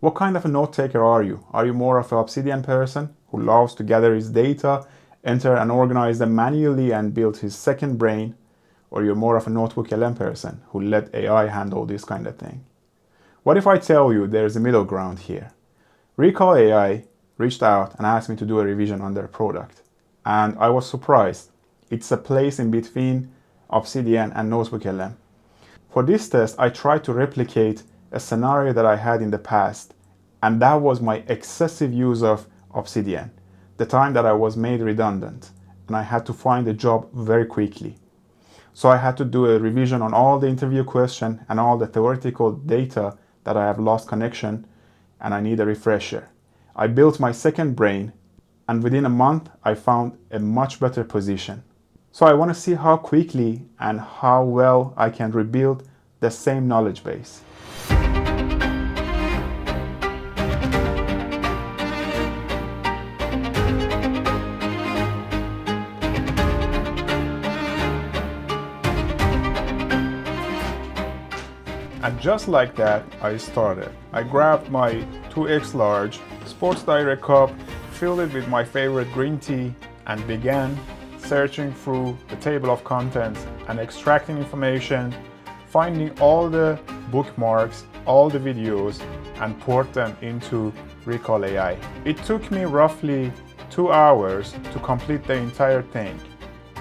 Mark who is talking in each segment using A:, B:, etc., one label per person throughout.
A: What kind of a note taker are you? Are you more of an Obsidian person who loves to gather his data, enter and organize them manually and build his second brain? Or you're more of a Notebook LM person who let AI handle this kind of thing? What if I tell you there's a middle ground here? Recall AI reached out and asked me to do a revision on their product. And I was surprised. It's a place in between Obsidian and Notebook LM. For this test, I tried to replicate a scenario that I had in the past, and that was my excessive use of Obsidian, the time that I was made redundant, and I had to find a job very quickly. So I had to do a revision on all the interview questions and all the theoretical data that I have lost connection, and I need a refresher. I built my second brain, and within a month, I found a much better position. So I want to see how quickly and how well I can rebuild the same knowledge base. And just like that, I started. I grabbed my 2X large Sports Direct cup, filled it with my favorite green tea, and began searching through the table of contents and extracting information, finding all the bookmarks, all the videos, and port them into Recall AI. It took me roughly 2 hours to complete the entire thing.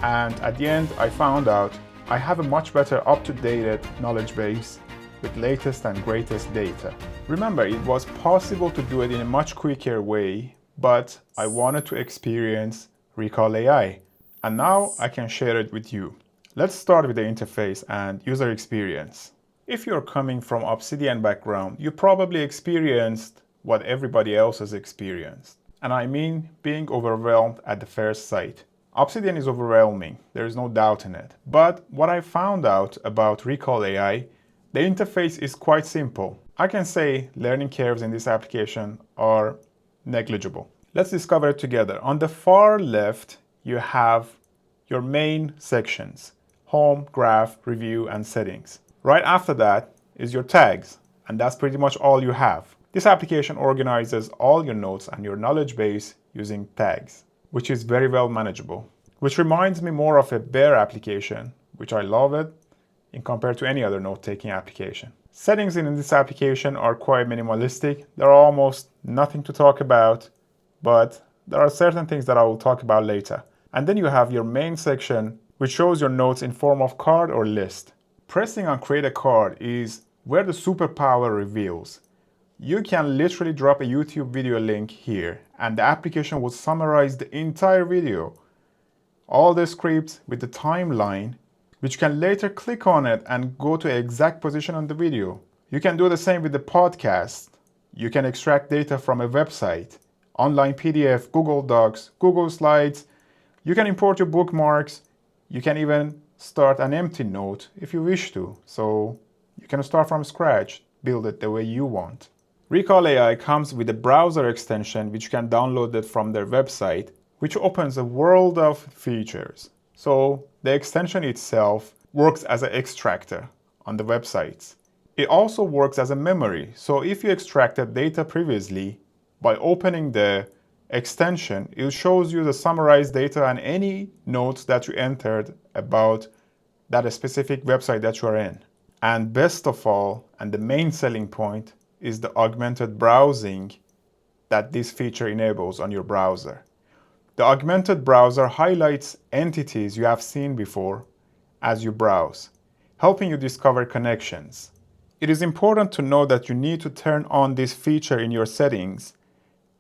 A: And at the end, I found out I have a much better up-to-date knowledge base with latest and greatest data. Remember, it was possible to do it in a much quicker way, but I wanted to experience Recall AI, and now I can share it with you. Let's start with the interface and user experience. If you're coming from Obsidian background, you probably experienced what everybody else has experienced. And I mean being overwhelmed at the first sight. Obsidian is overwhelming, there is no doubt in it. But what I found out about Recall AI, the interface is quite simple. I can say learning curves in this application are negligible. Let's discover it together. On the far left, you have your main sections: home, graph, review, and settings. Right after that is your tags, and that's pretty much all you have. This application organizes all your notes and your knowledge base using tags, which is very well manageable. Which reminds me more of a Bear application, which I love it, in compared to any other note-taking application. Settings in this application are quite minimalistic. There are almost nothing to talk about, but there are certain things that I will talk about later. And then you have your main section, which shows your notes in form of card or list. Pressing on create a card is where the superpower reveals. You can literally drop a YouTube video link here, and the application will summarize the entire video. All the scripts with the timeline, which can later click on it and go to an exact position on the video. You can do the same with the podcast. You can extract data from a website, online PDF, Google Docs, Google Slides. You can import your bookmarks. You can even start an empty note if you wish to. So you can start from scratch, build it the way you want. Recall AI comes with a browser extension which you can download it from their website, which opens a world of features. So the extension itself works as an extractor on the websites. It also works as a memory. So if you extracted data previously, by opening the extension, it shows you the summarized data and any notes that you entered about that specific website that you are in. And best of all, and the main selling point, is the augmented browsing that this feature enables on your browser. The augmented browser highlights entities you have seen before as you browse, helping you discover connections. It is important to know that you need to turn on this feature in your settings,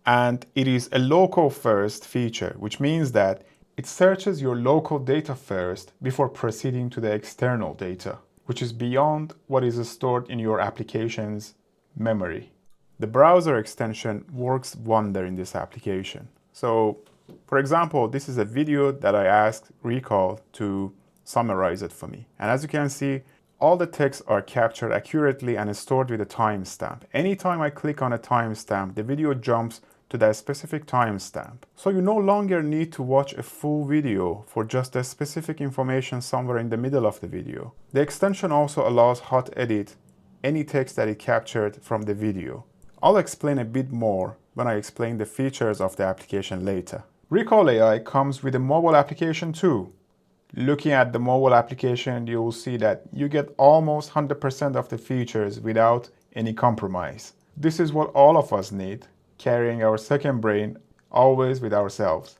A: and it is a local first feature, which means that it searches your local data first before proceeding to the external data, which is beyond what is stored in your application's memory. The browser extension works wonder in this application. So, for example, this is a video that I asked Recall to summarize it for me. And as you can see, all the texts are captured accurately and stored with a timestamp. Anytime I click on a timestamp, the video jumps to that specific timestamp. So you no longer need to watch a full video for just a specific information somewhere in the middle of the video. The extension also allows hot edit any text that it captured from the video. I'll explain a bit more when I explain the features of the application later. Recall AI comes with a mobile application too. Looking at the mobile application, you will see that you get almost 100% of the features without any compromise. This is what all of us need, carrying our second brain always with ourselves.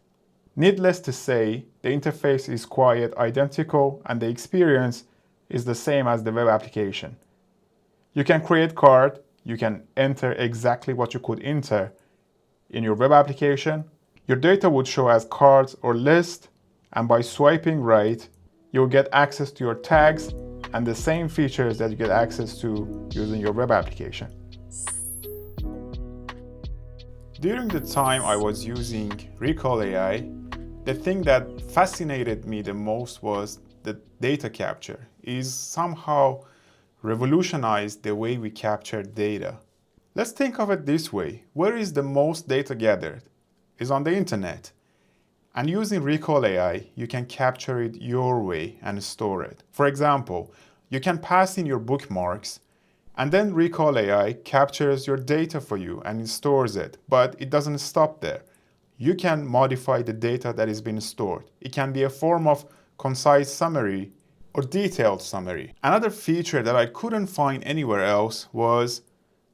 A: Needless to say, the interface is quite identical and the experience is the same as the web application. You can create card, you can enter exactly what you could enter in your web application. Your data would show as cards or list, and by swiping right, you'll get access to your tags and the same features that you get access to using your web application. During the time I was using Recall AI, the thing that fascinated me the most was the data capture. It somehow revolutionized the way we capture data. Let's think of it this way. Where is the most data gathered? It's on the internet. And using Recall AI, you can capture it your way and store it. For example, you can pass in your bookmarks, and then Recall AI captures your data for you and it stores it. But it doesn't stop there. You can modify the data that is being stored. It can be a form of concise summary or detailed summary. Another feature that I couldn't find anywhere else was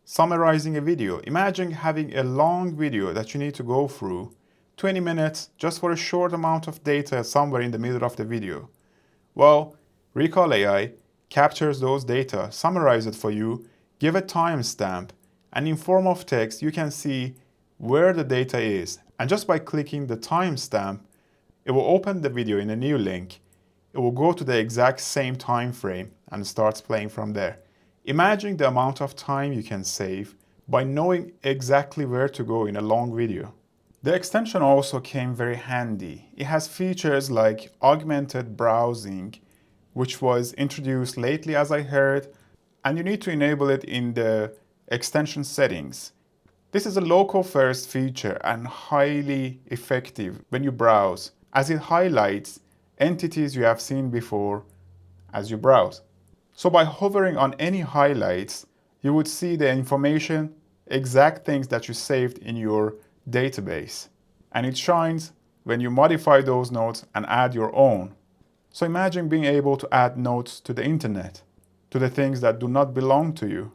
A: summarizing a video. Imagine having a long video that you need to go through 20 minutes just for a short amount of data somewhere in the middle of the video. Well, Recall AI captures those data, summarizes it for you, give a timestamp, and in form of text you can see where the data is. And just by clicking the timestamp, it will open the video in a new link. It will go to the exact same time frame and starts playing from there. Imagine the amount of time you can save by knowing exactly where to go in a long video. The extension also came very handy. It has features like augmented browsing, which was introduced lately as I heard, and you need to enable it in the extension settings. This is a local first feature and highly effective when you browse, as it highlights entities you have seen before as you browse. So by hovering on any highlights, you would see the information, exact things that you saved in your database. And it shines when you modify those notes and add your own. So imagine being able to add notes to the internet, to the things that do not belong to you.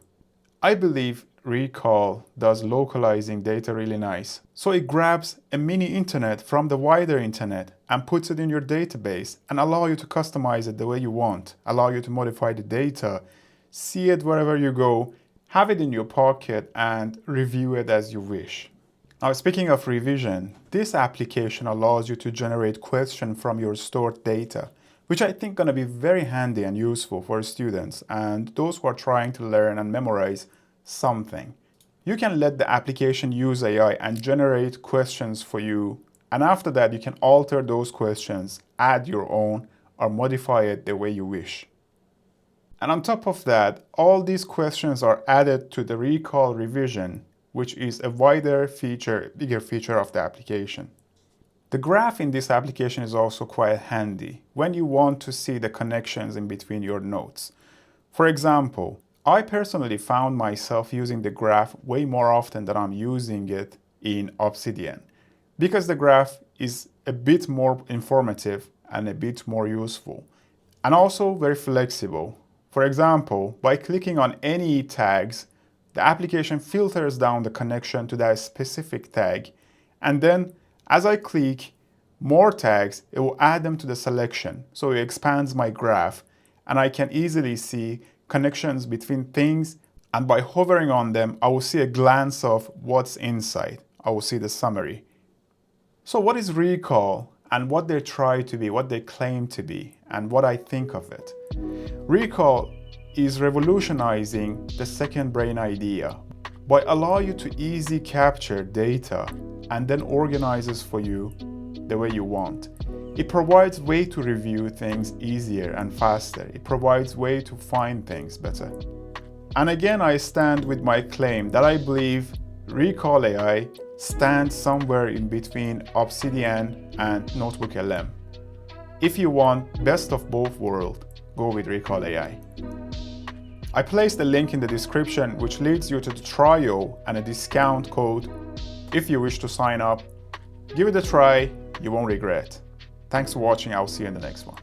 A: I believe Recall does localizing data really nice. So it grabs a mini internet from the wider internet and puts it in your database and allow you to customize it the way you want, allow you to modify the data, see it wherever you go, have it in your pocket and review it as you wish. Now, speaking of revision, this application allows you to generate questions from your stored data, which I think gonna be very handy and useful for students and those who are trying to learn and memorize something. You can let the application use AI and generate questions for you, and after that you can alter those questions, add your own, or modify it the way you wish. And on top of that, all these questions are added to the Recall revision, which is a wider feature, bigger feature of the application. The graph in this application is also quite handy when you want to see the connections in between your notes. For example, I personally found myself using the graph way more often than I'm using it in Obsidian, because the graph is a bit more informative and a bit more useful, and also very flexible. For example, by clicking on any tags, the application filters down the connection to that specific tag, and then as I click more tags, it will add them to the selection. So it expands my graph, and I can easily see connections between things, and by hovering on them, I will see a glance of what's inside. I will see the summary. So what is Recall and what they try to be, what they claim to be, and what I think of it? Recall is revolutionizing the second brain idea by allowing you to easily capture data and then organizes for you the way you want. It provides way to review things easier and faster. It provides way to find things better. And again, I stand with my claim that I believe Recall AI stands somewhere in between Obsidian and NotebookLM. If you want best of both worlds, go with Recall AI. I placed a link in the description which leads you to the trial and a discount code if you wish to sign up. Give it a try, you won't regret. Thanks for watching, I'll see you in the next one.